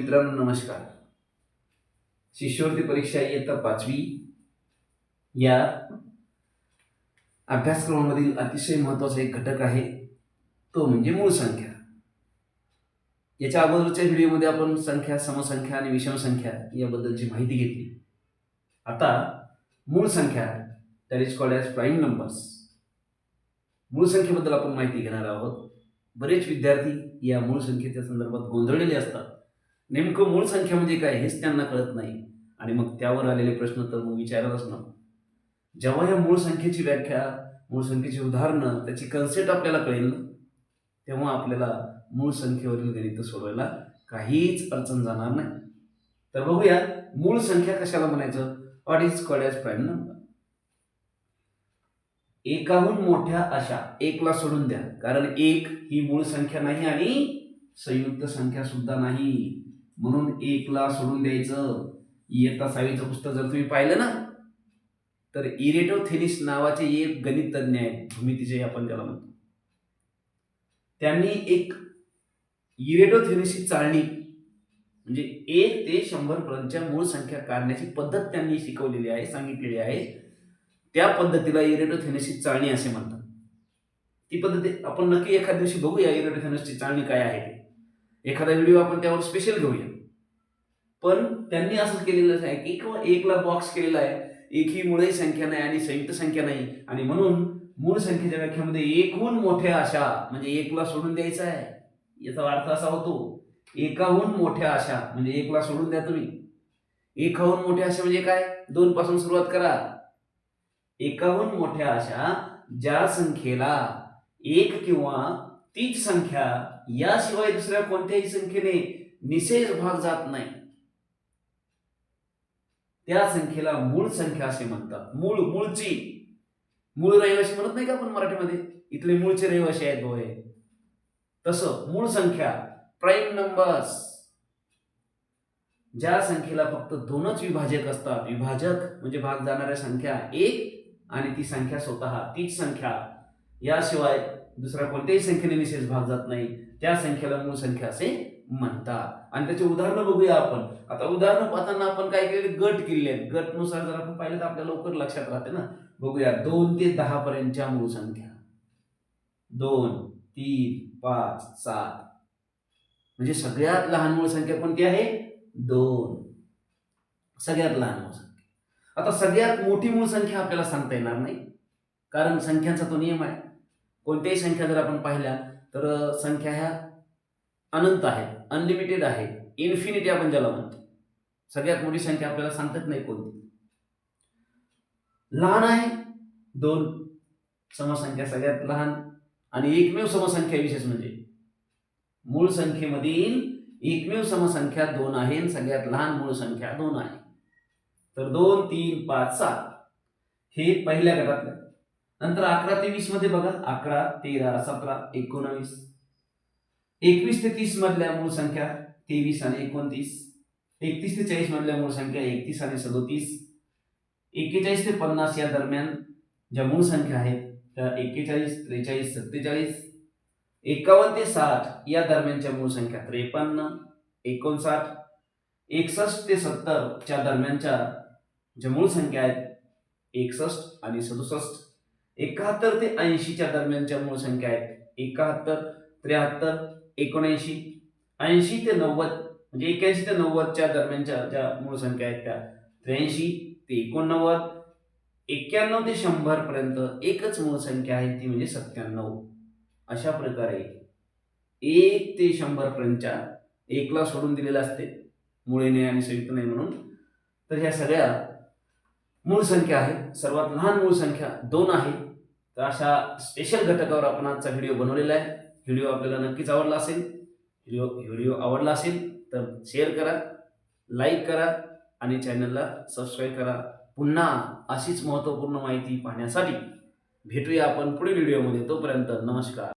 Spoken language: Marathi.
मित्रांनो नमस्कार. शिष्यवृत्ती परीक्षा इयत्ता 5वी या अभ्यासक्रमामधील अतिशय महत्त्वाचा एक घटक आहे, तो म्हणजे मूळ संख्या. याच्या अगोदरच्या व्हिडिओमध्ये आपण संख्या, समसंख्या आणि विषम संख्या याबद्दलची माहिती घेतली. आता मूळ संख्या, that is called as prime numbers, मूळ संख्येबद्दल आपण माहिती घेणार आहोत. बरेच विद्यार्थी या मूळ संख्येच्या संदर्भात गोंधळलेले असतात. नेमकं मूळ संख्या म्हणजे काय हेच त्यांना कळत नाही आणि मग त्यावर आलेले प्रश्न तर मग विचारतच नको. जेव्हा या मूळ संख्येची व्याख्या, मूळ संख्येची उदाहरणं, त्याची कन्सेप्ट आपल्याला कळेल ना, तेव्हा आपल्याला मूळ संख्येवरील गणित सोडवायला काहीच अडचण जाणार नाही. तर बघूया मूळ संख्या कशाला म्हणायचं. What is called as prime number. एकाहून मोठ्या अशा, एकला सोडून द्या, कारण एक ही मूळ संख्या नाही आणि संयुक्त संख्या सुद्धा नाही, म्हणून एकला सोडून द्यायचं. इयत्ता 6वीचं पुस्तक जर तुम्ही पाहिलं ना, तर इरेटोथेनिस नावाचे एक गणित तज्ञ आहेत, भूमितीचे आपण त्याला म्हणतो. त्यांनी एक इरेटोथेनिसची चाळणी म्हणजे 1 ते 100 पर्यंतच्या मूळ संख्या काढण्याची पद्धत त्यांनी शिकवलेली आहे, सांगितलेली आहे. त्या पद्धतीला इरेटोथेनिसची चाळणी असे म्हणतात. ती पद्धत आपण नक्की एखाद्या दिवशी बघूया, इरेटोथेनिसची चाळणी काय आहे ते. एखादा व्हिडिओ आपण त्यावर स्पेशल घेऊया. पण त्यांनी असं केलेलं आहे की एकला बॉक्स केलेला आहे, एक ही मूळ संख्या नाही आणि संयुक्त संख्या नाही, आणि म्हणून मूळ संख्येच्या व्याख्यामध्ये एकहून मोठ्या अशा म्हणजे एकला सोडून द्यायचं आहे. याचा अर्थ असा होतो, एकाहून मोठ्या अशा म्हणजे एकला सोडून द्या तुम्ही. एकाहून मोठ्या अशा म्हणजे काय, 2 पासून सुरुवात करा. एकाहून मोठ्या अशा ज्या संख्येला 1 किंवा तीच संख्या याशिवाय दुसऱ्या कोणत्याही संख्येने निषेध भाग जात नाही, त्या संख्येला मूळ संख्या असे म्हणतात. मूळची मूळ रहिवाशी म्हणत नाही का आपण मराठीमध्ये, इथले मूळचे रहिवाशी आहेत होय, तसं मूळ संख्या, प्राईम नंबर्स, ज्या संख्येला फक्त 2च विभाजक असतात. विभाजक म्हणजे भाग जाणाऱ्या संख्या 1 आणि ती संख्या स्वतः तीच संख्या, याशिवाय दुसऱ्या कोणत्याही संख्येने निषेध भाग जात नाही, त्या संख्येला मूळ संख्या असे म्हणतात. आणि त्याची उदाहरणं बघूया आपण. आता उदाहरणं पाहताना आपण काय केले, गट केलेले आहेत. गटनुसार जर आपण पाहिलं तर आपल्याला लवकर लक्षात राहते ना. बघूया 2 ते 10 पर्यंतच्या मूळ संख्या. 2, 3, 5, 7 म्हणजे सगळ्यात लहान मूळ संख्या कोणती आहे, 2. सगळ्यात लहान मूळ संख्या. आता सगळ्यात मोठी मूळ संख्या आपल्याला सांगता येणार नाही, कारण संख्यांचा तो नियम आहे. कोणत्याही संख्या जर आपण पाहिल्या तर संख्या ह्या अनंत आहेत, अनलिमिटेड आहे, इन्फिनिटी आपण ज्याला म्हणतो. सगळ्यात मोठी संख्या आपल्याला सांगतात नाही कोणती. लहान आहे 2, समसंख्या सगळ्यात लहान आणि एकमेव समसंख्या. विशेष म्हणजे मूळ संख्येमधील एकमेव समसंख्या 2 आहे आणि सगळ्यात लहान मूळ संख्या 2 आहे. तर 2, 3, 5, 7 हे पहिल्या गटातलं. नंतर 11 ते 20 मध्ये बघा, 11, 13, 17, 19. 21 ते 30 मधल्या मूळ संख्या 23 आणि 29. 31 ते 40 मधल्या मूळ संख्या 31 आणि 37. 41 ते 50 या दरम्यान ज्या मूळ संख्या आहेत त्या 41, 43, 47. 51 ते 60 या दरम्यानच्या मूळ संख्या 53, 59. 61 ते 70 च्या दरम्यानच्या ज्या मूळ संख्या आहेत 61 आणि 67. 71 ते 80 च्या दरम्यानच्या मूळ संख्या आहेत 71, 73, 79. 80 ते 90 म्हणजे 81 ते 90 च्या दरम्यानच्या ज्या मूळ संख्या आहेत त्या 83 ते 89. 91 ते 100 पर्यंत एकच मूळ संख्या आहे, ती म्हणजे 97. अशा प्रकारे 1 ते 100 पर्यंतच्या एकला सोडून दिलेलं असते, मुळे नाही आणि संयुक्त नाही म्हणून. तर ह्या सगळ्या मूळ संख्या आहेत. सर्वात लहान मूळ संख्या 2 आहे. तर अशा स्पेशल घटकावर आपण आजचा व्हिडिओ बनवलेला आहे. व्हिडिओ आपल्याला नक्कीच आवडला असेल. व्हिडिओ आवडला असेल तर शेअर करा, लाईक करा आणि चॅनलला सबस्क्राईब करा. पुन्हा अशीच महत्त्वपूर्ण माहिती पाहण्यासाठी भेटूया आपण पुढील व्हिडिओमध्ये. तोपर्यंत नमस्कार.